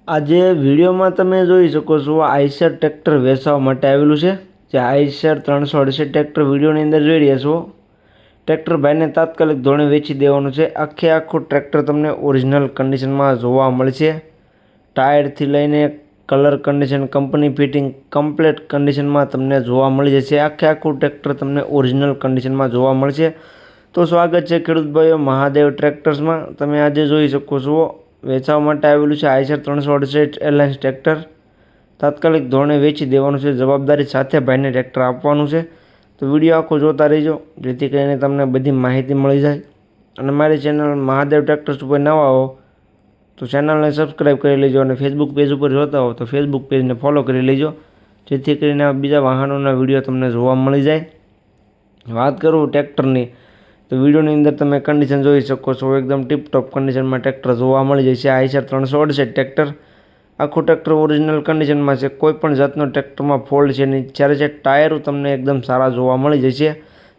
આજે વિડીયોમાં તમે જોઈ શકો છો આઈશર ટ્રેક્ટર વેચવા માટે આવેલું છે। જે આઈશર 368 ટ્રેક્ટર વિડીયોની અંદર જોઈ રહ્યા છો। ટ્રેક્ટર ભાઈને તાત્કાલિક ધોરણે વેચી દેવાનું છે। આખું ટ્રેક્ટર તમને ઓરિજિનલ કન્ડિશનમાં જોવા મળશે। ટાયરથી લઈને colour condition, company fitting complete કન્ડિશનમાં તમને જોવા મળી જશે। આખું ટ્રેક્ટર તમને ઓરિજિનલ કન્ડિશનમાં જોવા મળશે। તો સ્વાગત છે ખેડૂત ભાઈઓ મહાદેવ ટ્રેક્ટર્સમાં। તમે આજે જોઈ શકો છો વેચવા માટે આવેલું છે આઈશર 368 એરલાઇન્સ ટ્રેક્ટર। તાત્કાલિક ધોરણે વેચી દેવાનું છે। જવાબદારી સાથે ભાઈને ટ્રેક્ટર આપવાનું છે। તો વિડીયો આખો જોતા રહેજો જેથી કરીને તમને બધી માહિતી મળી જાય। અને મારી ચેનલ મહાદેવ ટ્રેક્ટર્સ ઉપર નવા હો તો ચેનલને સબસ્ક્રાઈબ કરી લેજો, અને ફેસબુક પેજ ઉપર જોતા હો તો ફેસબુક પેજને ફોલો કરી લેજો જેથી કરીને બીજા વાહનોના વિડીયો તમને જોવા મળી જાય। વાત કરું ટ્રેક્ટરની તો વિડીયોની અંદર તમે કન્ડિશન જોઈ શકો છો, એકદમ ટીપટોપ કન્ડિશનમાં ટ્રેક્ટર જોવા મળી જશે। આઈશર 368 ટ્રેક્ટર આખું ટ્રેક્ટર ઓરિજિનલ કન્ડિશનમાં છે। કોઈ પણ જાતનો ટ્રેક્ટરમાં ફોલ્ટ છે નહીં। જ્યારે છે ટાયરો તમને એકદમ સારા જોવા મળી જશે।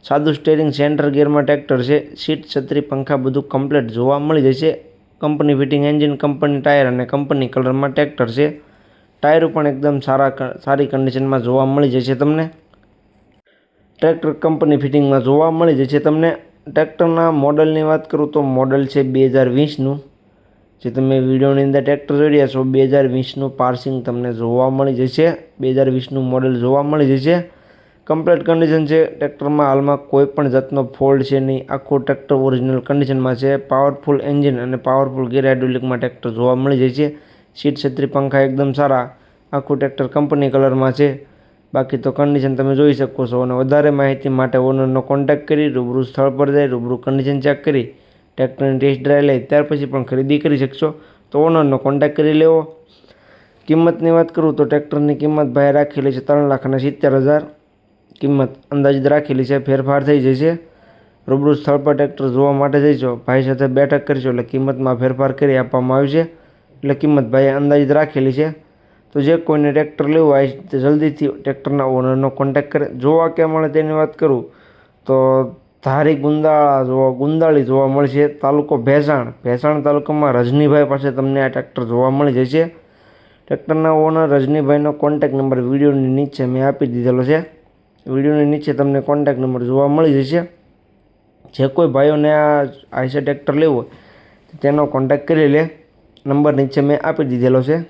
સાદું સ્ટેરિંગ, સેન્ટર ગિયરમાં ટ્રેક્ટર છે। સીટ, છત્રી, પંખા બધું કમ્પ્લીટ જોવા મળી જશે। Company fitting engine, company tyre અને કંપની કલરમાં ટ્રેક્ટર છે। ટાયરો પણ એકદમ સારી કન્ડિશનમાં જોવા મળી જશે તમને। ટ્રેક્ટર કંપની ફિટિંગમાં જોવા મળી જશે તમને। ટ્રેક્ટરના મોડલની વાત કરું તો મોડલ છે 2020નું। જે તમે વિડીયોની અંદર ટ્રેક્ટર જોઈ રહ્યા છો 2020નું પાર્સિંગ તમને જોવા મળી જશે। 2020નું મોડલ જોવા મળી જશે। કમ્પ્લીટ કન્ડિશન છે। ટ્રેક્ટરમાં હાલમાં કોઈ પણ જાતનો ફોલ્ટ છે નહીં। આખું ટ્રેક્ટર ઓરિજિનલ કન્ડિશનમાં છે। પાવરફુલ એન્જિન અને પાવરફુલ ગિયર હાઇડ્રોલિકમાં ટ્રેક્ટર જોવા મળી જશે। સીટ, છત્રી, પંખા એકદમ સારા। આખું ટ્રેક્ટર કંપની કલરમાં છે। બાકી તો કન્ડિશન તમે જોઈ શકો છો। અને વધારે માહિતી માટે ઓનરનો કોન્ટેક્ટ કરી રૂબરૂ સ્થળ પર જઈ રૂબરૂ કન્ડિશન ચેક કરી ટ્રેક્ટરની ટેસ્ટ ડ્રાઈવ લઈ ત્યાર પછી પણ ખરીદી કરી શકશો। તો ઓનરનો કોન્ટેક્ટ કરી લેવો। કિંમતની વાત કરું તો ટ્રેક્ટરની કિંમત ભાઈ રાખેલી છે 3,70,000 કિંમત અંદાજિત રાખેલી છે। ફેરફાર થઈ જશે। રૂબરૂ સ્થળ પર ટ્રેક્ટર જોવા માટે જઈશો, ભાઈ સાથે બેઠક કરીશો એટલે કિંમતમાં ફેરફાર કરી આપવામાં આવશે। એટલે કિંમત ભાઈએ અંદાજિત રાખેલી છે। તો જે કોઈને ટ્રેક્ટર લેવું હોય તે જલ્દીથી ટ્રેક્ટરના ઓનરનો કોન્ટેક્ટ કરે। જોવા ક્યાં મળે તેની વાત કરું તો ધારી ગુંદાળી જોવા મળશે। તાલુકો ભેસાણ તાલુકામાં રજનીભાઈ પાસે તમને આ ટ્રેક્ટર જોવા મળી જશે। ટ્રેક્ટરના ઓનર રજનીભાઈનો કોન્ટેક્ટ નંબર વિડીયોની નીચે મેં આપી દીધેલો છે। વિડીયોની નીચે તમને કોન્ટેક્ટ નંબર જોવા મળી જશે। જે કોઈ ભાઈઓને આ આઈશર ટ્રેક્ટર લેવું હોય તેનો કોન્ટેક્ટ કરી લે। નંબર નીચે મેં આપી દીધેલો છે।